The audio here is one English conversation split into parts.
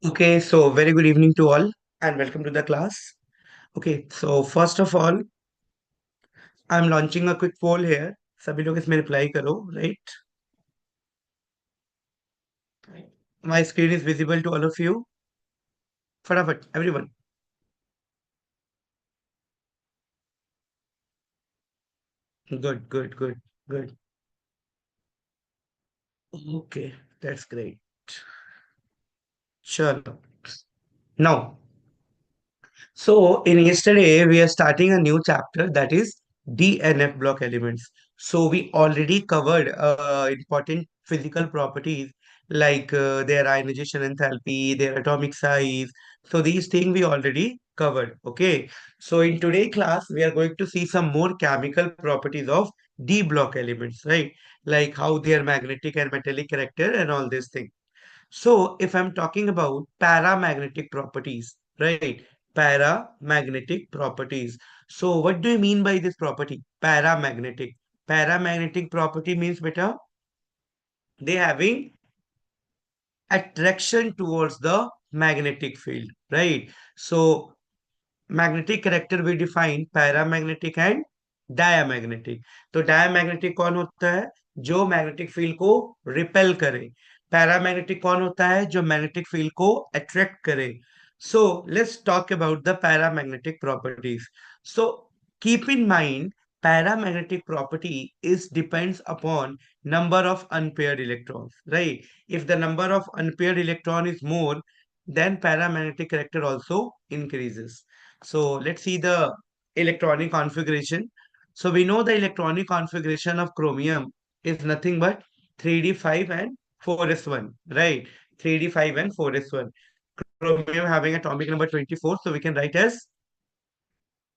Okay, so very good evening to all and welcome to the class. Okay, so first of all, I'm launching a quick poll here. सभी लोग इसमें reply करो, right? My screen is visible to all of you. फटाफट, everyone. Good, good, good, good. Okay, that's great. Chalo. Now, so in yesterday, we are starting a new chapter that is DNF block elements. So we already covered important physical properties like their ionization enthalpy, their atomic size. So these things we already covered. Okay. So in today class, we are going to see some more chemical properties of D block elements, right? Like how their magnetic and metallic character and all these things. So if I'm talking about paramagnetic properties, right? Paramagnetic properties. So what do you mean by this property? Paramagnetic. Paramagnetic property means beta, they having attraction towards the magnetic field, right? So magnetic character भी define paramagnetic and diamagnetic. तो diamagnetic कौन होता है? जो magnetic field को repel करे। Paramagnetic कौन होता है? जो मैग्नेटिक फील्ड को अट्रैक्ट करे। So let's talk about the paramagnetic properties. So keep in mind, paramagnetic property is depends upon number of unpaired electrons, right? If the number of unpaired electron is more, then paramagnetic character also increases. So let's see the electronic configuration. So we know the electronic configuration of chromium is nothing but 3d5 and 4s1, right? 3d5 and 4s1. Chromium having atomic number 24, so we can write as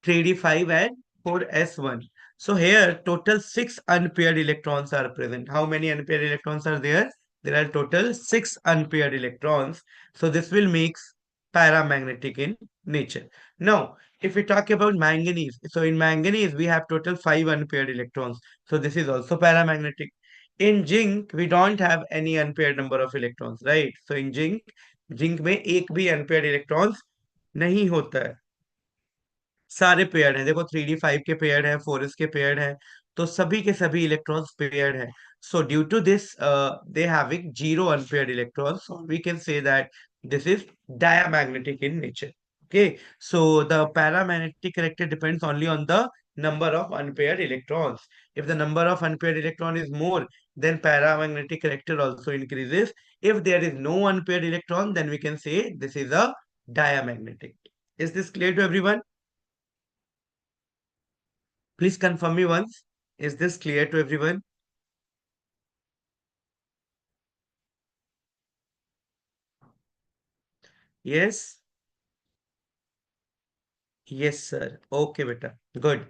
3d5 and 4s1. So here total 6 unpaired electrons are present. How many unpaired electrons are there? There are total 6 unpaired electrons. So this will make paramagnetic in nature. Now, if we talk about manganese, so in manganese we have total 5 unpaired electrons. So this is also paramagnetic. In zinc, we don't have any unpaired number of electrons, right? So in zinc में एक भी unpaired electrons नहीं होता है। सारे paired हैं। देखो 3d5 के पेयर्ड है, 4s के पेयर्ड है, तो सभी के सभी इलेक्ट्रॉन्स पेयर्ड है। So due to this they having zero unpaired electrons, we can say that this is diamagnetic in nature. Okay, so the paramagnetic character depends only on the number of unpaired electrons. If the number of unpaired electron is more, then paramagnetic character also increases. If there is no unpaired electron, then we can say this is a diamagnetic. Is this clear to everyone? Please confirm me once. Is this clear to everyone? Yes? Yes, sir. Okay, beta. Good.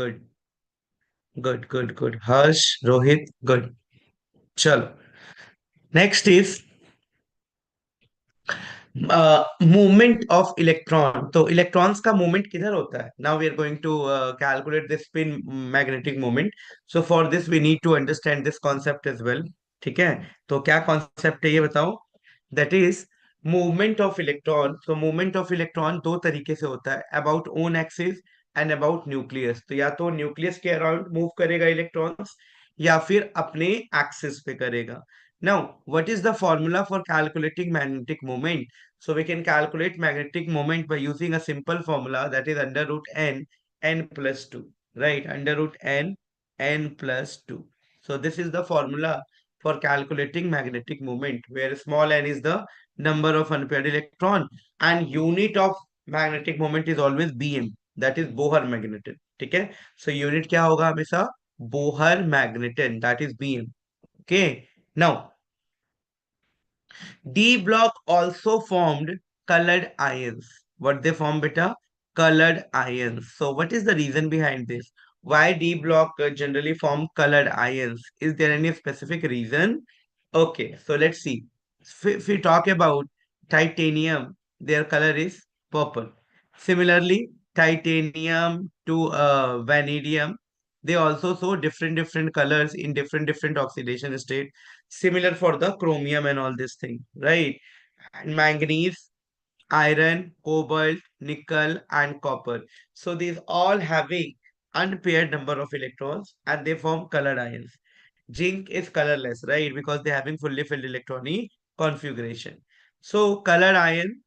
Good. Good. Good. Good. Harsh, Rohit. Good. Chalo. Next is movement of electron. तो electrons का movement किधर होता है? Now we are going to calculate the spin magnetic moment. So for this we need to understand this concept as well. ठीक है? तो क्या concept है ये बताओ? That is movement of electron. So movement of electron दो तरीके से होता है, about own axis and about nucleus. तो या तो nucleus के around move करेगा electrons या फिर अपने axis पे करेगा. Now, what is the formula for calculating magnetic moment? So we can calculate magnetic moment by using a simple formula, that is under root n, n plus 2, right? Under root n, n plus 2. So this is the formula for calculating magnetic moment, where small n is the number of unpaired electron and unit of magnetic moment is always Bm, that is Bohr magneton. ठीक है? So unit क्या होगा हमेशा? Bohr magneton, that is Bm. Okay. Now, D block also formed colored ions. What they form, beta? Colored ions. So what is the reason behind this? Why D block generally form colored ions? Is there any specific reason? Okay, so let's see. If we talk about titanium, their color is purple. Similarly, titanium to vanadium, they also show different colors in different oxidation state. Similar for the chromium and all this thing, right? manganese, iron, cobalt, nickel, and copper. So these all having unpaired number of electrons and they form colored ions. Zinc is colorless, right? Because they're having fully filled electronic configuration. So colored ion,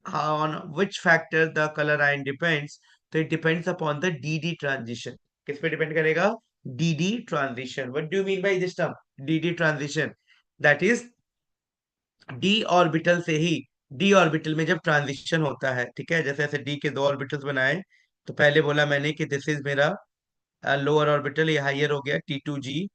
on which factor the color ion depends? So it depends upon the DD transition. किस पे depend करेगा? DD transition. What do you mean by this term? DD transition. That is D orbital से ही, D orbital में जब transition होता है, ठीक है, जैसे ऐसे डी के दो ऑर्बिटल्स बनाए, तो पहले बोला मैंने कि दिस इज मेरा लोअर ऑर्बिटल, ये हाइयर हो गया T2G,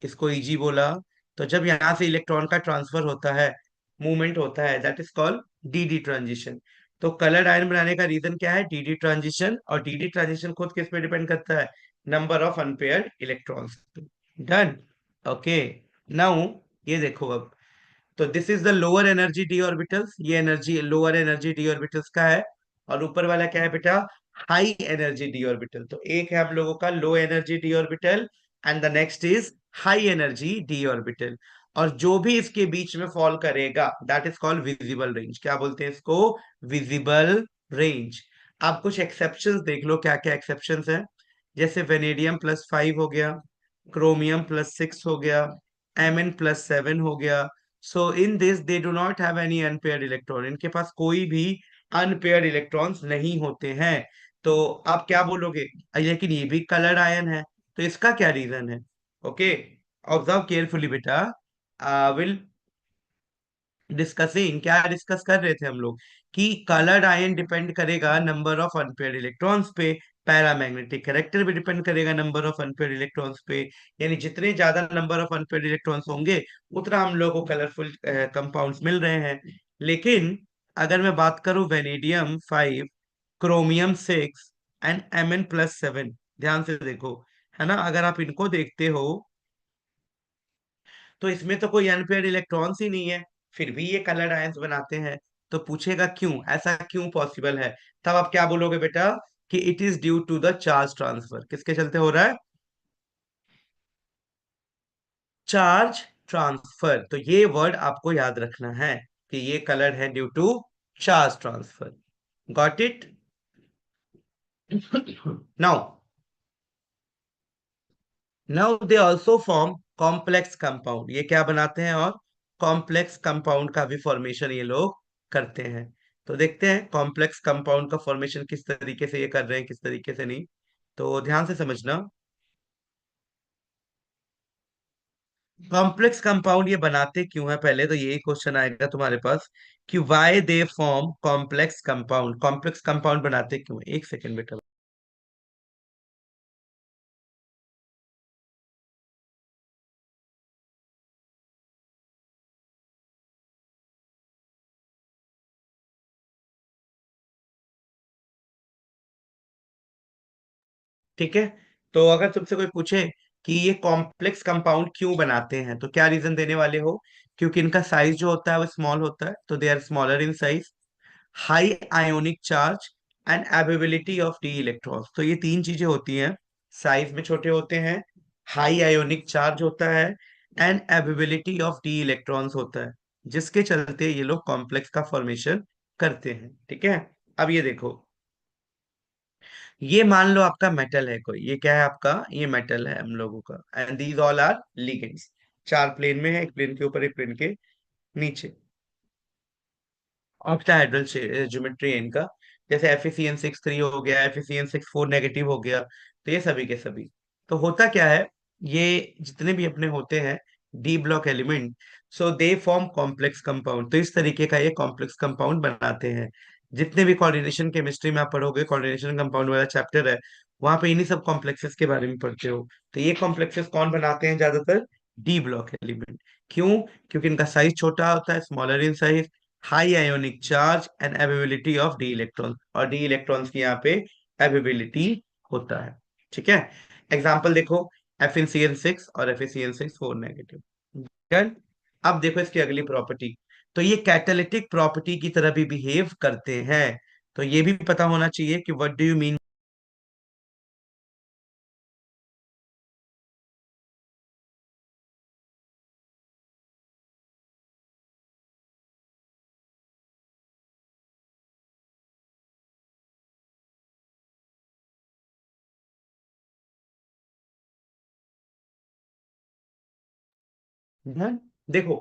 इसको Eg बोला। तो जब यहाँ से इलेक्ट्रॉन का ट्रांसफर होता है, मूवमेंट होता है, that is called DD transition. तो कलर्ड आयन बनाने का रीजन क्या है? DD transition. और डीडी ट्रांजिशन खुद किस पे डिपेंड करता है? Number of unpaired electrons. Done. Okay. Now ये देखो अब, तो this is the lower energy D orbitals, ये energy lower energy D orbitals का है। और ऊपर वाला क्या है बेटा? High energy D orbital. तो एक है हम लोगों का low energy D orbital and the next is high energy D orbital. और जो भी इसके बीच में फॉल करेगा that is called visible range. क्या बोलते हैं इसको? Visible range. आप कुछ एक्सेप्शंस देख लो, क्या क्या एक्सेप्शंस हैं। जैसे वेनेडियम +5 हो गया, क्रोमियम +6 हो गया, Mn+7 हो गया। So in this they do not have any unpaired electron, इनके पास कोई भी अनपेयर्ड इलेक्ट्रॉन्स नहीं होते हैं। तो आप क्या बोलोगे? लेकिन ये भी कलर्ड आयन है, तो इसका क्या रीजन है? ओके, ऑब्जर्व केयरफुली बेटा। विल डिस्कसिंग, क्या डिस्कस कर रहे थे हम लोग? कि कलर्ड आयन डिपेंड करेगा नंबर ऑफ अनपेयर्ड इलेक्ट्रॉन्स पे, पैरामैग्नेटिक कैरेक्टर भी डिपेंड करेगा नंबर ऑफ अनपेयर्ड इलेक्ट्रॉन्स पे। यानी जितने ज्यादा नंबर ऑफ अनपेयर्ड इलेक्ट्रॉन्स होंगे उतना हम लोग को कलरफुल कंपाउंड्स मिल रहे हैं। लेकिन अगर मैं बात करूं वेनेडियम 5, क्रोमियम 6 एंड Mn+7, ध्यान से देखो, है ना, अगर आप इनको देखते हो तो इसमें तो कोई अनपेयर्ड इलेक्ट्रॉन्स ही नहीं है, फिर भी ये कलर्ड आयंस बनाते हैं। तो पूछेगा क्यों, ऐसा क्यों पॉसिबल है? तब आप क्या बोलोगे बेटा? कि it is due to the charge transfer. किसके चलते हो रहा है? Charge transfer. तो ये वर्ड आपको याद रखना है कि ये कलर है due to charge transfer. Got it? Now, now they also form complex compound. ये क्या बनाते हैं? और कॉम्प्लेक्स कंपाउंड का भी फॉर्मेशन ये लोग करते हैं। तो देखते हैं कॉम्प्लेक्स कंपाउंड का फॉर्मेशन किस तरीके से ये कर रहे हैं, किस तरीके से नहीं। तो ध्यान से समझना, कॉम्प्लेक्स कंपाउंड ये बनाते क्यों है, पहले तो यही क्वेश्चन आएगा तुम्हारे पास कि why they form complex compound. Complex compound बनाते क्यों? एक सेकेंड बेटा। ठीक है, तो अगर तुमसे कोई पूछे कि ये कॉम्प्लेक्स कंपाउंड क्यों बनाते हैं, तो क्या रीजन देने वाले हो? क्योंकि इनका साइज जो होता है वो स्मॉल होता है, तो they are smaller in size, high ionic charge and availability of d electrons. तो ये तीन चीजें होती हैं, साइज में छोटे होते हैं, हाई आयोनिक चार्ज होता है, and availability of d electrons होता है, जिसके चलते ये लोग कॉम्प्लेक्स का फॉर्मेशन करते हैं। ठीक है, अब ये देखो, ये मान लो आपका मेटल है कोई, ये क्या है आपका? ये मेटल है हम लोगों का, and these all are ligands. चार प्लेन में है, एक प्लेन के ऊपर एक प्लेन के नीचे, ऑक्टाहेड्रल ज्योमेट्री है इनका। जैसे FeCN6 3 हो गया, FeCN6 4 नेगेटिव हो गया, तो ये सभी के सभी। तो होता क्या है, ये जितने भी अपने होते हैं D block element, so they form complex compound. तो इस तरीके का ये कॉम्प्लेक्स कंपाउंड बनाते हैं। जितने भी कोऑर्डिनेशन केमिस्ट्री में आप पढ़ोगे, कोऑर्डिनेशन कंपाउंड वाला चैप्टर है, वहां पे इन्हीं सब कॉम्प्लेक्सेस के बारे में पढ़ते हो। तो ये कॉम्प्लेक्सेस कौन बनाते हैं ज्यादातर? D block element. क्यों? क्योंकि इनका साइज छोटा होता है, smaller in size, high ionic charge and availability of D electron, और डी इलेक्ट्रॉन्स की यहाँ पे अवेबिलिटी होता है। ठीक है, एग्जाम्पल देखो, FeCN6 और FeCN6 4 नेगेटिव। डन। अब देखो इसकी अगली प्रॉपर्टी, तो ये कैटालिटिक प्रॉपर्टी की तरह भी बिहेव करते हैं। तो ये भी पता होना चाहिए कि what do you mean done. देखो,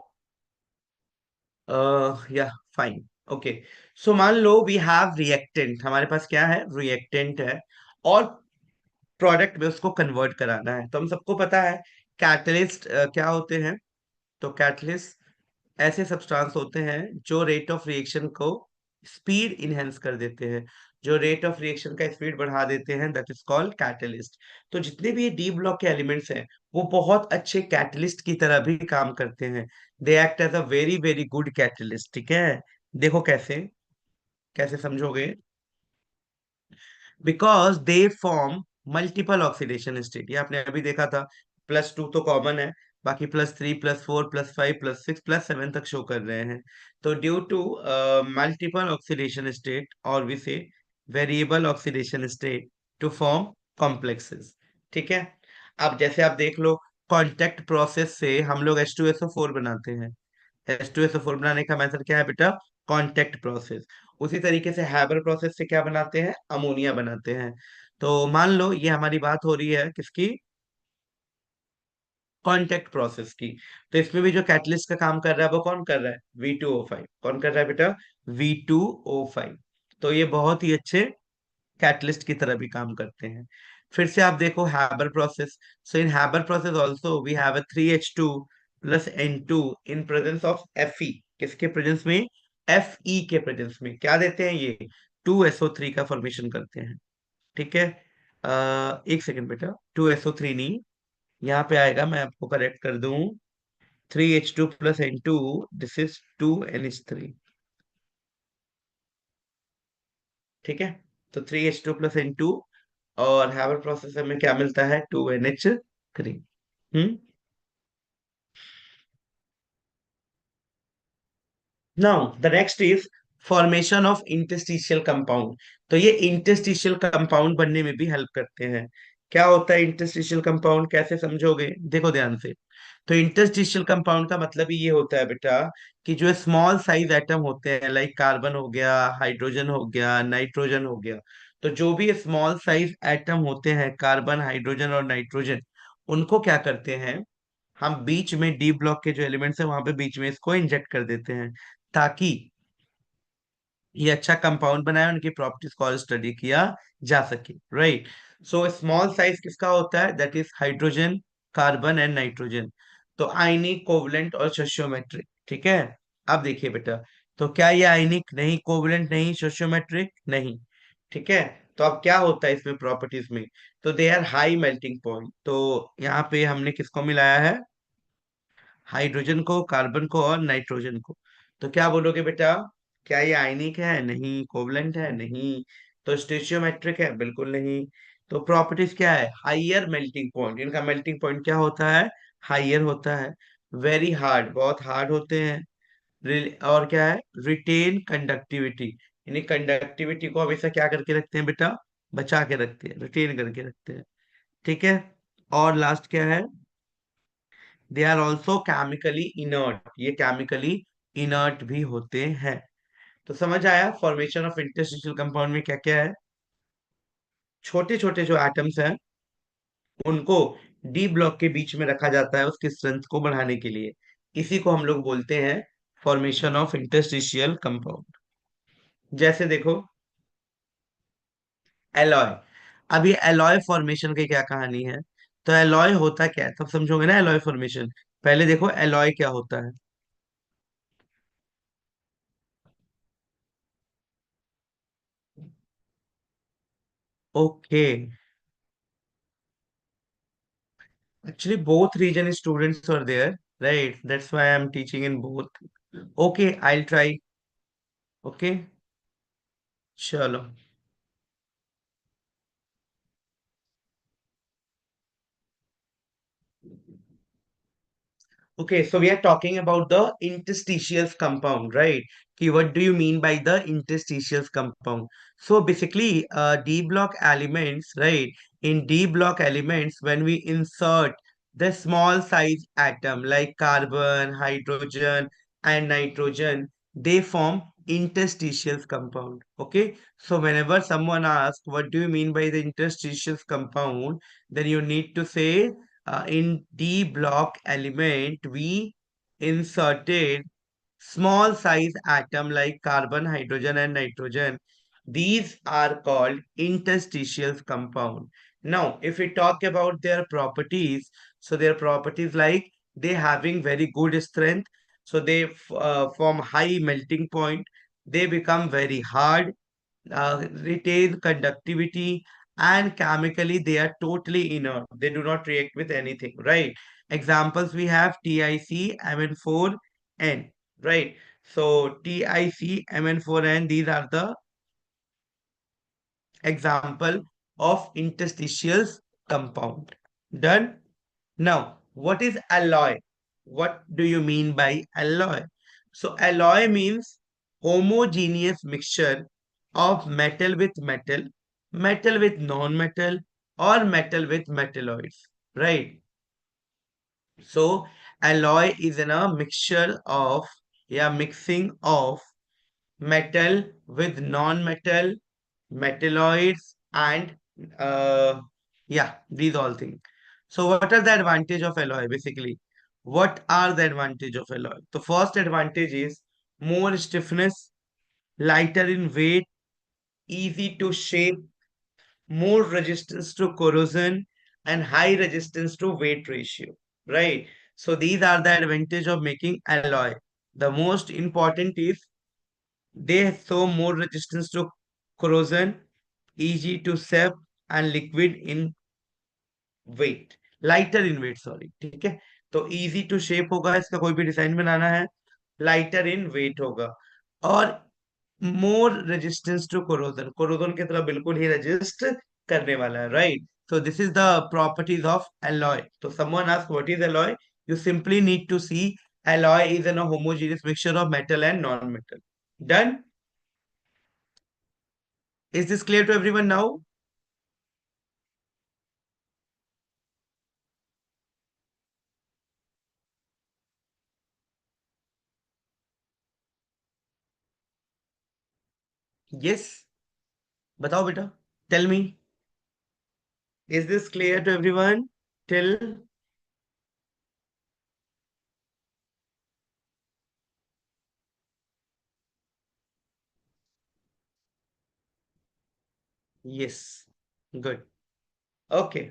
या फाइन, ओके। सो मान लो वी हैव रिएक्टेंट, हमारे पास क्या है, रिएक्टेंट है, और प्रोडक्ट में उसको कन्वर्ट कराना है। तो हम सबको पता है कैटलिस्ट क्या होते हैं। तो कैटलिस्ट ऐसे सब्सटेंस होते हैं जो रेट ऑफ रिएक्शन को स्पीड इनहेंस कर देते हैं, जो रेट ऑफ रिएक्शन का स्पीड बढ़ा देते हैं, दैट इज कॉल्ड कैटलिस्ट। तो जितने भी डी ब्लॉक के एलिमेंट्स हैं वो बहुत अच्छे कैटलिस्ट की तरह भी काम करते हैं। They act as a very very good catalyst, ठीक है। देखो कैसे, कैसे समझोगे, because they form multiple oxidation state. ये आपने अभी देखा था, +2 तो कॉमन है, बाकी +3 +4 +5 +6 +7 तक शो कर रहे हैं। तो due to multiple oxidation state, और we say variable oxidation state to form complexes, ठीक है। अब जैसे आप देख लो, कांटेक्ट प्रोसेस से हम लोग H2SO4 बनाते हैं। H2SO4 बनाने का मेथड क्या है बेटा, कांटेक्ट प्रोसेस। उसी तरीके से हैबर प्रोसेस से क्या बनाते हैं, अमोनिया बनाते हैं। तो मान लो ये हमारी बात हो रही है किसकी, कांटेक्ट प्रोसेस की। तो इसमें भी जो कैटलिस्ट का काम कर रहा है वो कौन कर रहा है, V2O5। कौन कर रहा है बेटा, V2O5। तो ये बहुत ही अच्छे कैटलिस्ट की तरह भी काम करते हैं। फिर से आप देखो Haber process. So in Haber process also we have a 3H2 plus N2 in presence of Fe। किसके प्रेजेंस में, Fe के प्रेजेंस में क्या देते हैं ये, 2SO3 का फॉर्मेशन करते हैं, ठीक है। एक सेकंड बेटा, 2SO3 नहीं, यहाँ पे आएगा, मैं आपको करेक्ट कर दूं, 3H2 plus N2, this is 2NH3, ठीक है। तो 3H2 प्लस N2, और हैबर प्रोसेसर में क्या मिलता है, 2NH3। Hmm. Now the next is formation of interstitial compound. तो ये इंटरस्टिशियल कंपाउंड बनने में भी हेल्प करते हैं। क्या होता है इंटरस्टिशियल कंपाउंड, कैसे समझोगे, देखो ध्यान से। तो इंटरस्टिशियल कंपाउंड का मतलब ही ये होता है बेटा कि जो स्मॉल साइज एटम होते हैं, लाइक कार्बन हो गया, हाइड्रोजन हो गया, नाइट्रोजन हो गया। तो जो भी स्मॉल साइज एटम होते हैं, कार्बन, हाइड्रोजन और नाइट्रोजन, उनको क्या करते हैं, हम बीच में डी ब्लॉक के जो एलिमेंट्स है वहां पे बीच में इसको इंजेक्ट कर देते हैं, ताकि ये अच्छा कंपाउंड बनाए, उनकी प्रॉपर्टीज को और स्टडी किया जा सके, राइट। सो स्मॉल साइज किसका होता है, that is hydrogen, carbon and nitrogen. तो आयनिक, कोवलेंट और सोशियोमेट्रिक, ठीक है। अब देखिए बेटा, तो क्या ये आयनिक नहीं, कोवलेंट नहीं, सोशियोमेट्रिक नहीं, ठीक है। तो अब क्या होता है इसमें प्रॉपर्टीज में, तो they are high melting point. तो यहाँ पे हमने किसको मिलाया है, हाइड्रोजन को, कार्बन को और नाइट्रोजन को। तो क्या बोलोगे बेटा, क्या ये आयनिक है, नहीं, कोवलेंट है, नहीं, तो स्टेचियोमेट्रिक है, बिल्कुल नहीं। तो प्रॉपर्टीज क्या है, हाइयर मेल्टिंग पॉइंट, इनका मेल्टिंग पॉइंट क्या होता है, हाइयर होता है। वेरी हार्ड, बहुत हार्ड होते हैं। और क्या है, रिटेन कंडक्टिविटी, यानी कंडक्टिविटी को हमेशा क्या करके रखते हैं बेटा, बचा के रखते हैं, रिटेन करके रखते हैं, ठीक है। और लास्ट क्या है, they are also chemically inert, ये केमिकली इनर्ट भी होते हैं। तो समझ आया फॉर्मेशन ऑफ इंटरस्टिशियल कंपाउंड में क्या क्या है, छोटे छोटे जो एटम्स हैं उनको डी ब्लॉक के बीच में रखा जाता है उसकी स्ट्रेंथ को बढ़ाने के लिए। इसी को हम लोग बोलते हैं फॉर्मेशन ऑफ इंटरस्टिशियल कंपाउंड। जैसे देखो, एलॉय। अब ये एलॉय फॉर्मेशन की क्या कहानी है, तो एलॉय होता क्या है तब समझोगे ना, एलॉय फॉर्मेशन। पहले देखो एलॉय क्या होता है। Okay, actually both region students are there, right? That's why I'm teaching in both. Okay, I'll try. Okay, chalo. Okay, so we are talking about the interstitial compound, right? Ki what do you mean by the interstitial compound? So basically, D block elements, right? In D block elements, when we insert the small size atom like carbon, hydrogen, and nitrogen, they form interstitial compound. Okay, so whenever someone asks, what do you mean by the interstitial compound? Then you need to say in D block element we inserted small size atom like carbon, hydrogen, and nitrogen. These are called interstitial compound. Now, if we talk about their properties, so their properties like they having very good strength, so they form high melting point, they become very hard, retain conductivity, and chemically they are totally inert. They do not react with anything, right? Examples we have TiC, Mn4n, right? So TiC, Mn4n, these are the example of interstitial compound. Done? Now, what is alloy? What do you mean by alloy? So, alloy means homogeneous mixture of metal with metal, metal with non-metal, or metal with metalloids, right? So, alloy is in a mixture of, yeah, mixing of metal with non-metal, metalloids, and yeah, these all things. So what are the advantage of alloy basically? What are the advantage of alloy? The first advantage is more stiffness, lighter in weight, easy to shape, more resistance to corrosion, and high resistance to weight ratio, right? So these are the advantage of making alloy. The most important is they show more resistance to corrosion, easy to shape, and liquid in weight lighter in weight sorry ठीक है तो easy to shape होगा इसका कोई भी design बनाना है lighter in weight होगा और more resistance to corrosion corrosion की तरह बिल्कुल ही रेजिस्ट करने वाला है right so this is the properties of alloy so someone asks what is alloy you simply need to see alloy is a homogeneous mixture of metal and non-metal done is this clear to everyone now yes बताओ बेटा tell me is this clear to everyone till yes good okay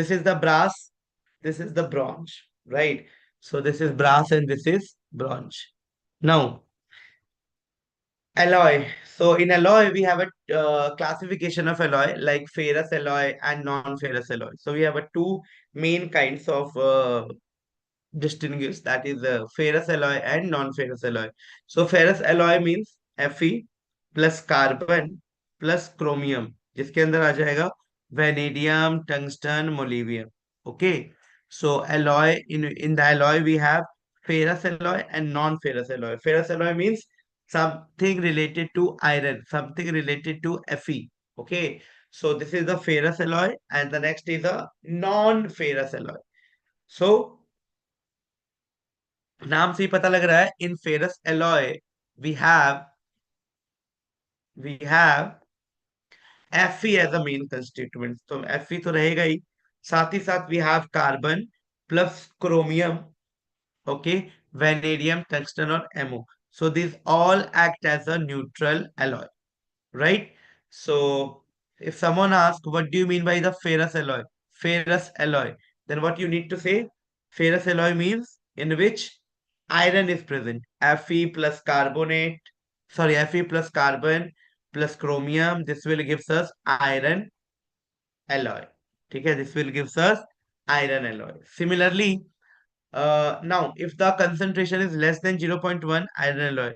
this is the brass this is the bronze right so this is brass and this is bronze now alloy so in alloy we have a classification of alloy like ferrous alloy and non-ferrous alloy so we have a two main kinds of distinguish that is ferrous alloy and non-ferrous alloy. So ferrous alloy means Fe plus carbon plus chromium जिसके अंदर आ जाएगा vanadium, tungsten, molybdenum. Okay. So alloy in the alloy we have ferrous alloy and non-ferrous alloy. Ferrous alloy means something related to iron, something related to Fe. Okay. So this is the ferrous alloy and the next is a non-ferrous alloy. So नाम से ही पता लग रहा है in ferrous alloy we have we have Fe as a main constituent तो Fe तो रहेगा ही साथ ही साथ we have carbon plus chromium okay vanadium tungsten और MO so these all act as a neutral alloy right? So if someone asks, what do you mean by the ferrous alloy? Ferrous alloy. Then what you need to say? Ferrous alloy means in which iron is present. Fe plus carbonate, sorry, Fe plus carbon plus chromium. This will gives us iron alloy. Okay, this will gives us iron alloy. Similarly, now, if the concentration is less than 0.1 iron alloy,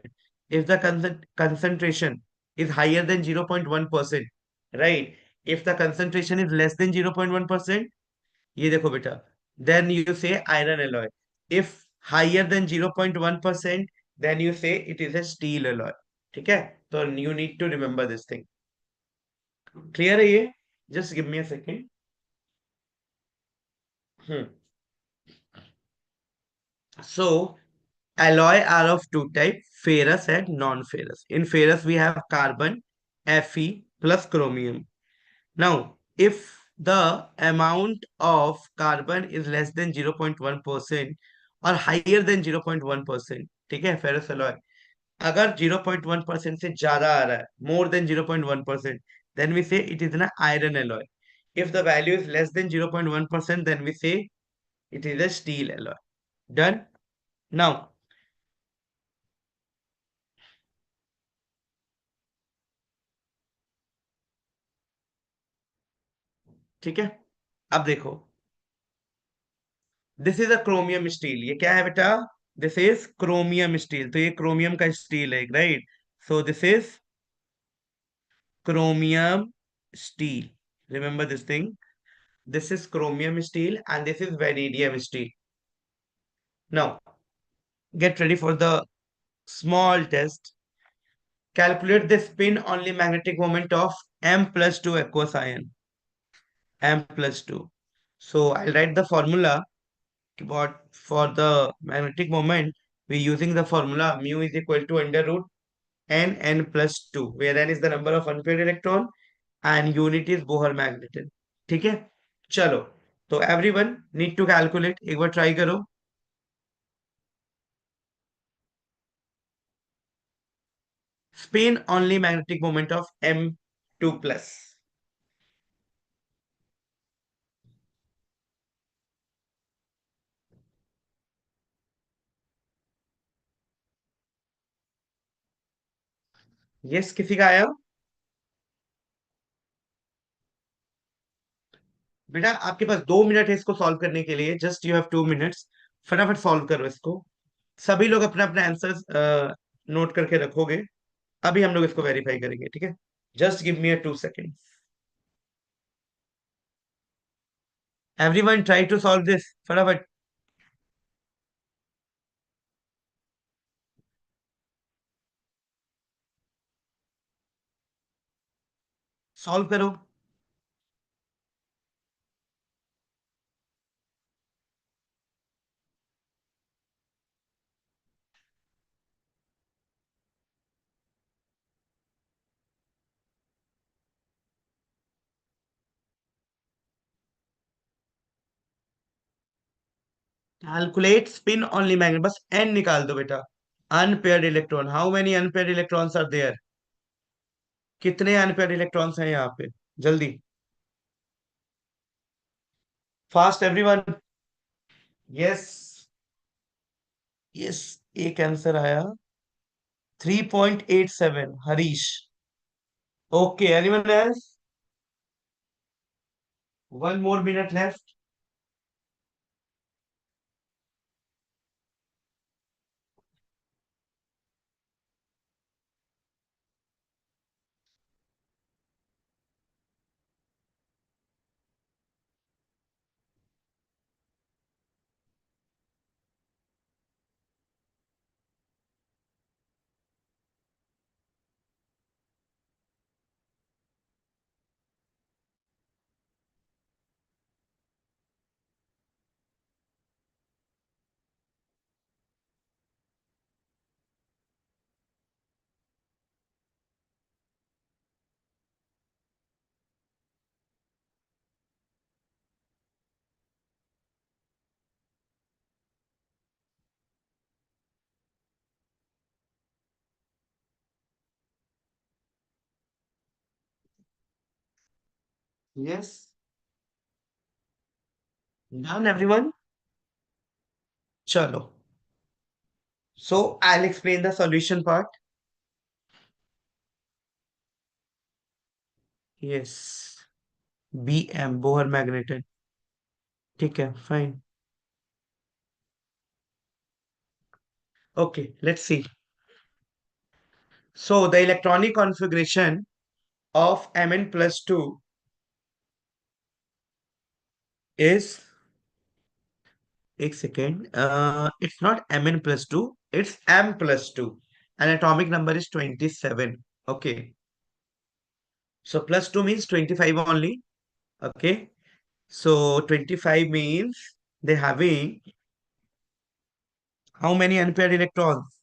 if the concentration is higher than 0.1%, right? If the concentration is less than 0.1%, ये देखो बेटा, then you say iron alloy. If higher than 0.1%, then you say it is a steel alloy. ठीक है? तो you need to remember this thing. Clear है ये? Just give me a second. Hmm. So, alloy are of two types, ferrous and non-ferrous. In ferrous, we have carbon, Fe plus chromium. Now, if the amount of carbon is less than 0.1% और higher than 0.1%, ठीक है, ferrous alloy अगर 0.1% से ज्यादा आ रहा है, more than 0.1%, then we say it is an iron alloy. If the value is less than 0.1%, then we say it is a steel alloy. Done. Now, ठीक है, अब देखो, this is a chromium steel. ये क्या है बेटा? This is chromium steel. तो ये क्रोमियम का स्टील है, right? So this is chromium steel. Remember this thing. This is chromium steel and this is vanadium steel. Now, get ready for the small test. Calculate the spin only magnetic moment of M plus 2 aqueous ion. M plus 2. So, I'll write the formula. What for the magnetic moment, we're using the formula mu is equal to under root n plus 2, where n is the number of unpaired electron and unit is Bohr magnetism. ठीक है, चलो. तो everyone need to calculate, एक बार try करो. Spin only magnetic moment of M2 plus. Yes, किसी का आया? बेटा आपके पास 2 मिनट है इसको सॉल्व करने के लिए. Just you have 2 minutes. फटाफट सॉल्व करो इसको. सभी लोग अपना अपना आंसर्स नोट करके रखोगे. अभी हम लोग इसको वेरीफाई करेंगे, ठीक है? Just give me a 2 second. Everyone try to solve this फटाफट. सॉल्व करो. कैलकुलेट स्पिन ओनली मैग्नेट, बस एन निकाल दो बेटा. Unpaired electron, how many unpaired electrons are there? कितने अनपेयर्ड इलेक्ट्रॉन्स हैं यहाँ पे? जल्दी, फास्ट एवरीवन. यस, यस, एक आंसर आया. 3.87, Harish. Okay, anyone else? 1 more minute left. Yes, done everyone. चलो, so I will explain the solution part. Yes, BM Bohr magnet. ठीक है, fine. Okay, let's see. So the electronic configuration of Mn plus 2 is, एक second, it's not Mn plus 2, it's M plus 2, and atomic number is 27. Okay, so plus 2 means 25 only. Okay, so 25 means they having how many unpaired electrons?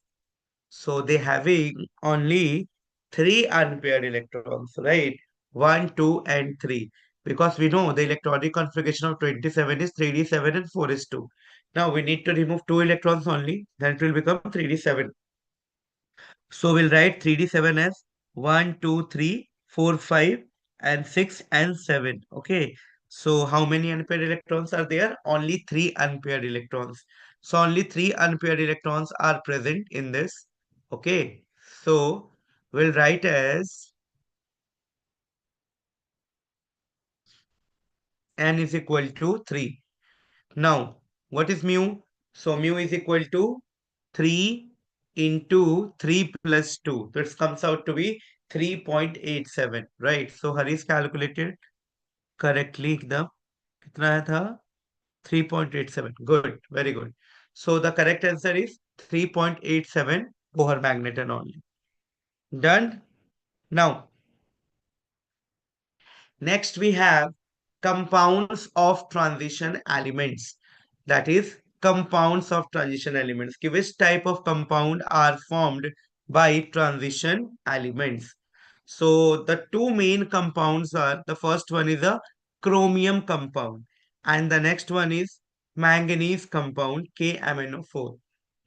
So they having only three unpaired electrons, right? One, two, and three. because we know the electronic configuration of 27 is 3d7 and 4 is 2. Now we need to remove 2 electrons only, then it will become 3d7. So we'll write 3d7 as 1, 2, 3, 4, 5, and 6 and 7. Okay. So how many unpaired electrons are there? Only 3 unpaired electrons. So only 3 unpaired electrons are present in this. Okay. So we'll write as n is equal to 3. Now, what is mu? So mu is equal to 3 into 3 plus 2. So it comes out to be 3.87, right? So Harish calculated correctly the कितना आया था 3.87. Good, very good. So the correct answer is 3.87 Bohr magnet and only. Done. Now, next we have compounds of transition elements. That is compounds of transition elements. कि which type of compound are formed by transition elements. So the two main compounds are, the first one is a chromium compound and the next one is manganese compound KMnO4,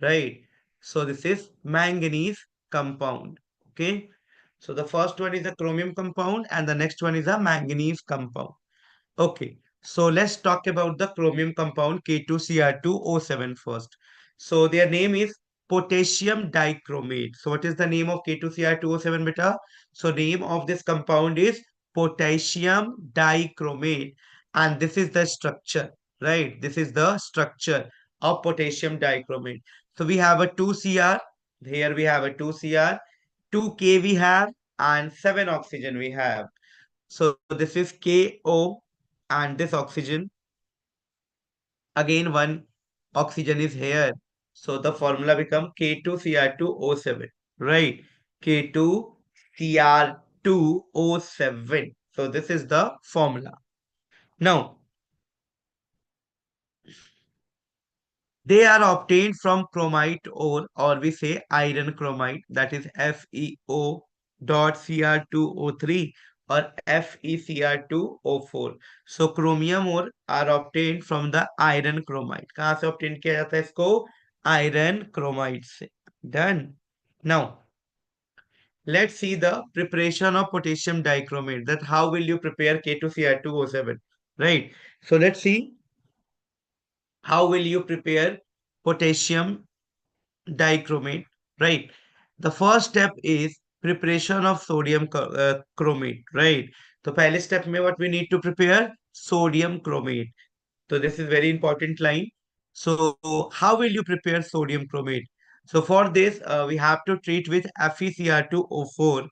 right? So this is manganese compound. Okay. So the first one is a chromium compound and the next one is a manganese compound. Okay, so let's talk about the chromium compound K2Cr2O7 first. So their name is potassium dichromate. So what is the name of K2Cr2O7 beta? So name of this compound is potassium dichromate and this is the structure, right? This is the structure of potassium dichromate. So we have a 2Cr, here we have a 2Cr, 2K we have and 7 oxygen we have. So this is KO and this oxygen. Again, one oxygen is here. So the formula become K2Cr2O7, right? K2Cr2O7. So this is the formula. Now, they are obtained from chromite ore, or we say iron chromite, that is FeO dot Cr2O3 or FeCr2O4. So chromium ore are obtained from the iron chromite. कहाँ से obtain किया जाता है इसको? Iron chromite से. Done. Now, let's see the preparation of potassium dichromate. That how will you prepare K2Cr2O7? Right. So let's see how will you prepare potassium dichromate, right? The first step is preparation of sodium chromate, right? तो पहले step में what we need to prepare? Sodium chromate. So this is very important line. So how will you prepare sodium chromate? So for this, we have to treat with FeCr2O4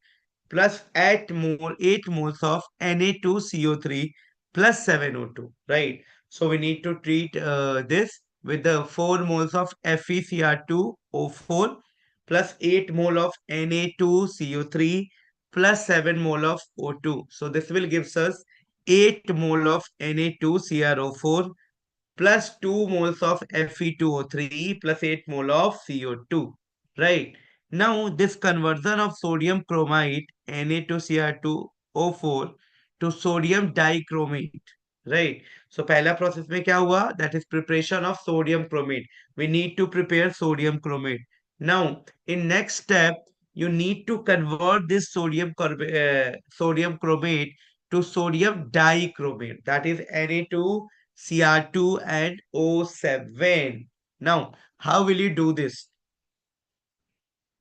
plus 8 moles of Na2CO3 plus 7O2, right? So we need to treat this with the 4 moles of FeCr2O4 plus 8 mole of Na2CO3 plus 7 mole of O2. So this will gives us 8 mole of Na2CrO4 plus 2 moles of Fe2O3 plus 8 mole of CO2. Right. Now this conversion of sodium chromite Na2Cr2O4 to sodium dichromate. Right. So पहला process में क्या हुआ? That is preparation of sodium chromate. We need to prepare sodium chromate. Now in next step you need to convert this sodium chromate to sodium dichromate. That is Na2Cr2 and O7. Now how will you do this?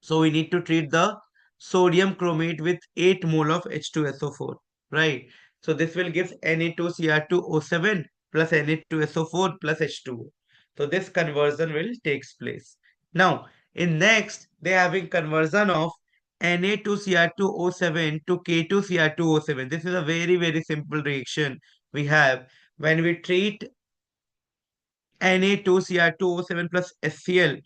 So we need to treat the sodium chromate with 8 mole of H2SO4, right? So this will give Na2Cr2O7 plus Na2SO4 plus H2O. So this conversion will takes place. Now, in next, they are having conversion of Na2Cr2O7 to K2Cr2O7. This is a very, very simple reaction we have when we treat Na2Cr2O7 plus HCl,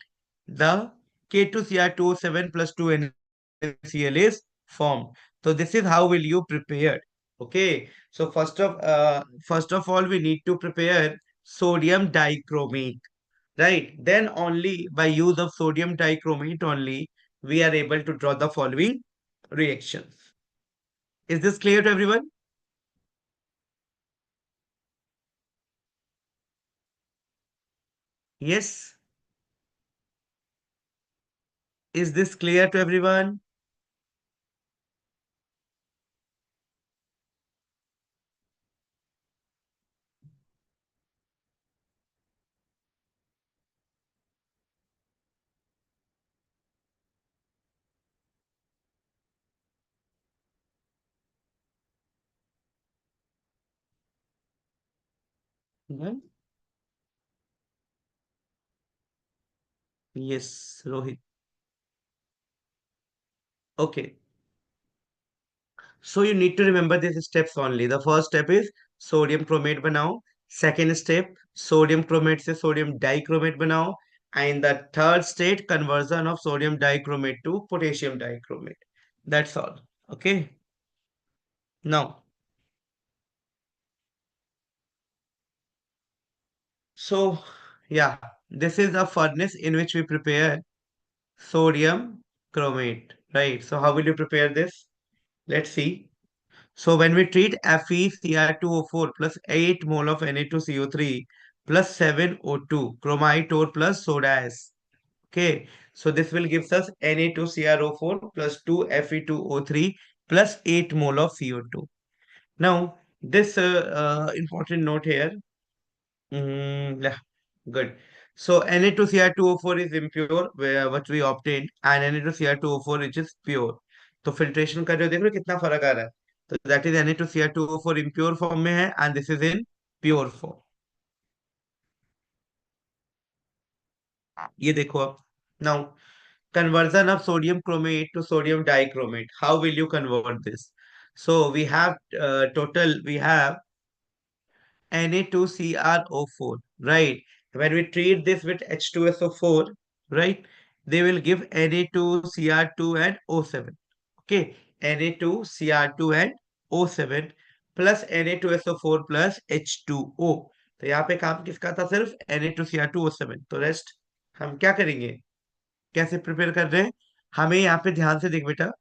the K2Cr2O7 plus 2NaCl is formed. So this is how will you prepare. Okay. So first of all, we need to prepare sodium dichromate, right? Then only by use of sodium dichromate only we are able to draw the following reactions. Is this clear to everyone? Yes, is this clear to everyone? Mhm. Yes, Rohit. Okay. So you need to remember these steps only. The first step is sodium chromate banao. Second step, sodium chromate से sodium dichromate banao. And the third state, conversion of sodium dichromate to potassium dichromate. That's all. Okay. Now, so yeah, this is a furnace in which we prepare sodium chromate, right? So how will you prepare this? Let's see. So when we treat FeCr2O4 plus 8 mole of Na2CO3 plus 7O2 chromite ore plus soda ash. Okay, so this will gives us Na2CrO4 plus 2 Fe2O3 plus 8 mole of CO2. Now this important note here. Yeah, good. So Na2Cr2O4 is impure, where what we obtained, and Na2Cr2O4 which is pure. तो filtration का जो देख रहे हो कितना फर्क आ रहा है. तो that is Na2Cr2O4 impure form में है and this is in pure form. ये देखो अब. Now conversion of sodium chromate to sodium dichromate. How will you convert this? So we have total we have Na2CrO4, right? When we treat this with H2SO4, right, they will give Na2Cr2 and O7. Okay, Na2Cr2 and O7 plus Na2SO4 plus H2O. तो यहाँ पे काम किसका था? सिर्फ Na2Cr2O7. तो rest हम क्या करेंगे? कैसे प्रिपेयर कर रहे हैं? हमें यहाँ पे ध्यान से देख बेटा.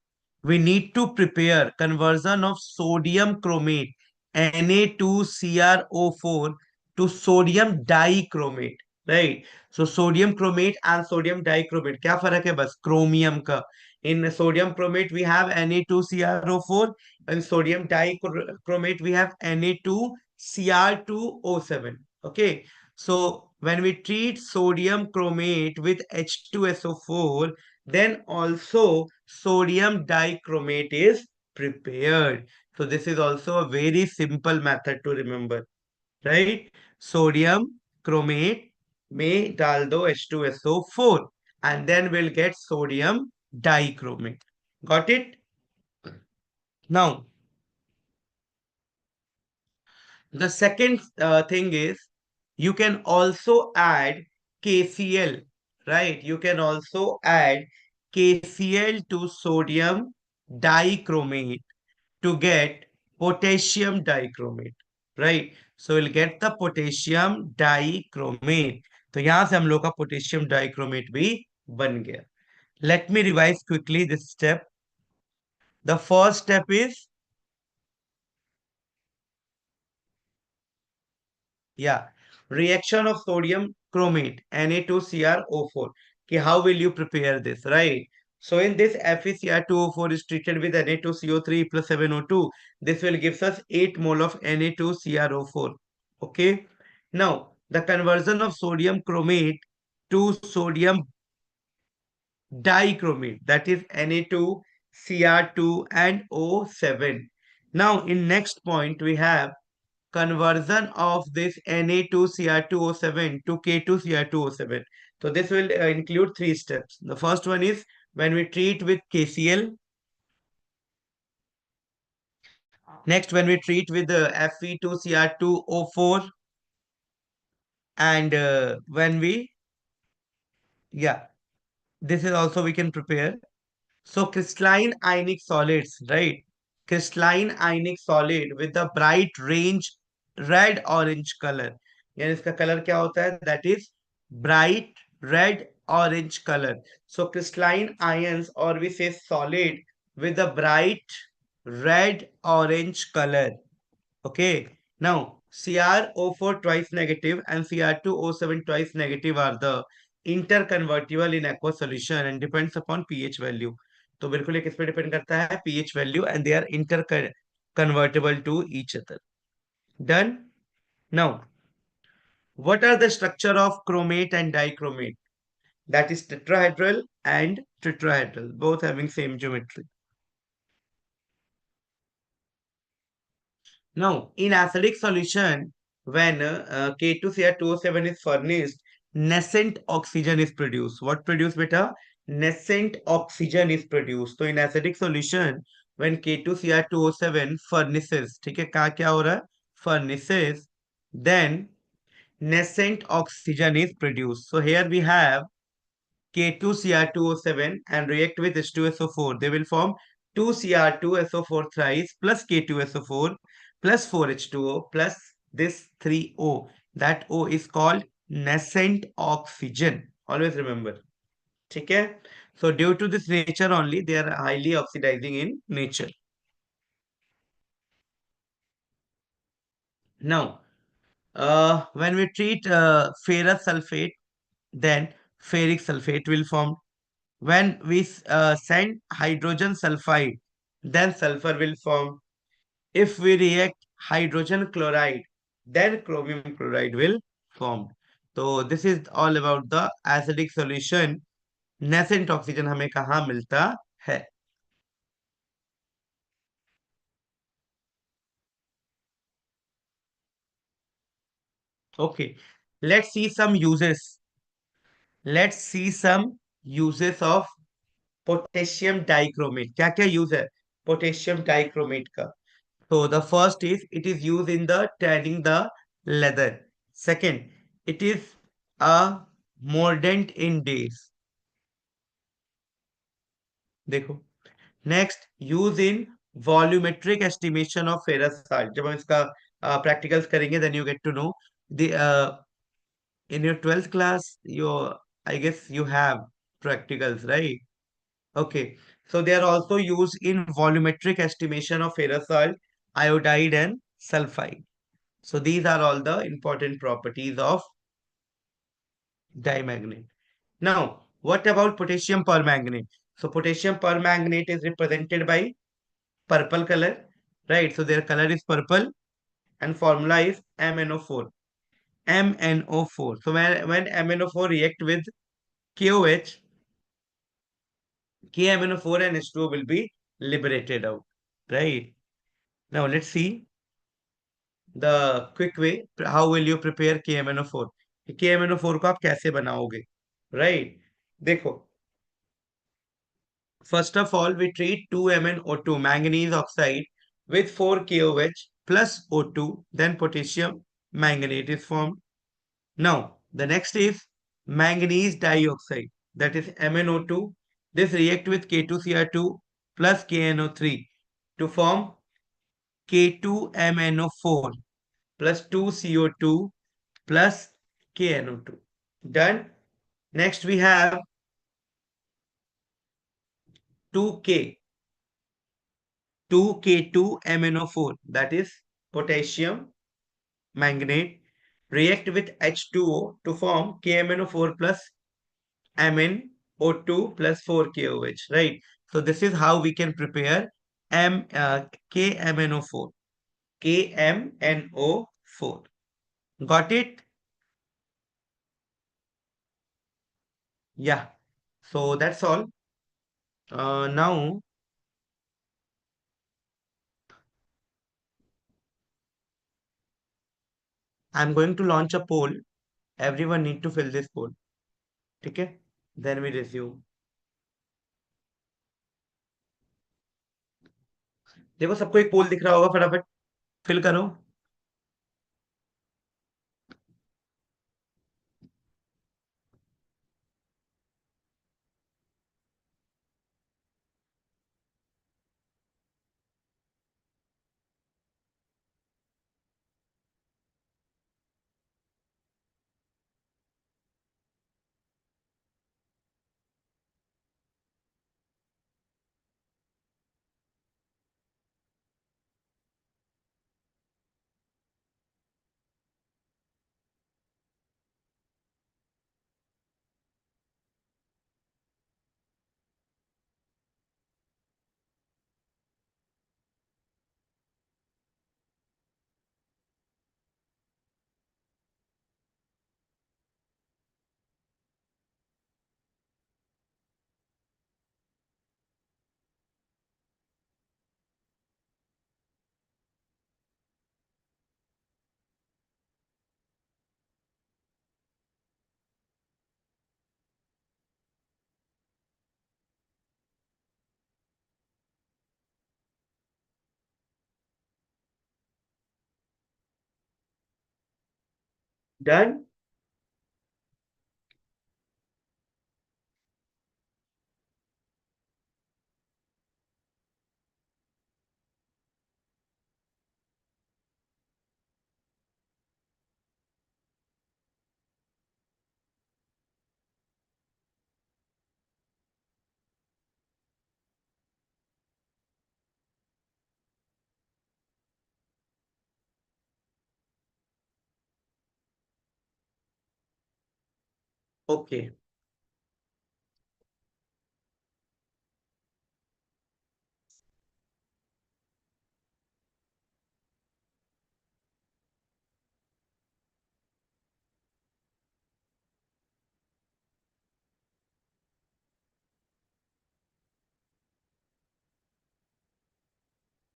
We need to prepare conversion of sodium chromate Na2CrO4 to sodium dichromate, right? So sodium chromate and sodium dichromate क्या फर्क है? बस क्रोमियम का. In sodium chromate we have Na2CrO4 and sodium dichromate we have Na2Cr2O7. Okay, so when we treat sodium chromate with H2SO4, then also sodium dichromate is prepared. So this is also a very simple method to remember, right? Sodium chromate में डाल दो H2SO4 and then we'll get sodium dichromate. Got it? Now, the second thing is you can also add KCl, right? You can also add KCl to sodium dichromate to get potassium dichromate, right? So we'll get the potassium dichromate. तो यहां से हम लोग का potassium dichromate भी बन गया. Let me revise quickly this step. The first step is, yeah, reaction of sodium chromate Na2CrO4. Okay, how will you prepare this, right? So in this FeCr2O4 is treated with Na2CO3 plus 7O2. This will gives us 8 mole of Na2CrO4. Okay. Now the conversion of sodium chromate to sodium dichromate, that is Na2Cr2 and O7. Now in next point we have conversion of this Na2Cr2O7 to K2Cr2O7. So this will include three steps. The first one is when we treat with KCl. Next, when we treat with the Fe2Cr2O4, and when we, yeah, this is also we can prepare. So crystalline ionic solids, right? Crystalline ionic solid with the bright range red orange color. यानी इसका colour क्या होता है? That is bright red orange color. So crystalline ions, or we say solid with the bright red orange color. Okay. Now CrO4 twice negative and Cr2O7 twice negative are the interconvertible in aqueous solution and depends upon pH value. तो बिल्कुल ये किस पे depend करता है? pH value, and they are interconvertible to each other. Done. Now, what are the structure of chromate and dichromate? That is tetrahedral and tetrahedral, both having same geometry. Now, in acidic solution, when K2Cr2O7 is furnished, nascent oxygen is produced. What produced, beta? Nascent oxygen is produced. So, in acidic solution, when K2Cr2O7 furnaces, ठीक है, कहाँ क्या हो रहा है? Furnaces, then nascent oxygen is produced. So, here we have K2Cr2O7 and react with H2SO4. They will form 2Cr2SO4 thrice plus K2SO4 plus 4H2O plus this 3O. That O is called nascent oxygen. Always remember. Okay? So due to this nature only, they are highly oxidizing in nature. Now, when we treat ferrous sulfate, then ferric sulfate will form. When we send hydrogen sulfide, then sulfur will form. If we react hydrogen chloride, then chromium chloride will form. So this is all about the acidic solution. Nascent oxygen हमें कहाँ मिलता है? Okay, let's see some uses. Let's see some uses of potassium dichromate. क्या क्या use है potassium dichromate का? So the first is it is used in the tanning the leather. Second, it is a mordant in days. देखो. Next, use in volumetric estimation of ferrous salt. जब हम इसका practicals करेंगे, then you get to know the in your 12th class, I guess you have practicals, right? Okay. So they are also used in volumetric estimation of ferrous salt, iodide, and sulfide. So these are all the important properties of dimanganate. Now, what about potassium permanganate? So potassium permanganate is represented by purple color, right? So their color is purple and formula is MnO4. MnO4. So when MnO4 react with KOH, KMnO4 and H2O will be liberated out, right? Now let's see the quick way. How will you prepare KMnO4? KMnO4 को आप कैसे बनाओगे, right? देखो, first of all, we treat 2MnO2, manganese oxide, with 4KOH plus O2, then potassium manganate is formed. Now, the next is manganese dioxide, that is MnO2. This react with K2Cr2 plus KNO3 to form K2MnO4 plus 2CO2 plus KNO2. Done. Next, we have 2K 2K2MnO4, that is potassium manganate, react with H2O to form KMnO4 plus MnO2 plus 4KOH, right? So this is how we can prepare KMnO4. KMnO4. Got it? Yeah. So that's all. Now I'm going to launch a poll. Everyone need to fill this poll. Okay? Then we resume. देखो सबको एक पोल दिख रहा होगा, फटाफट fill करो. Done. Okay,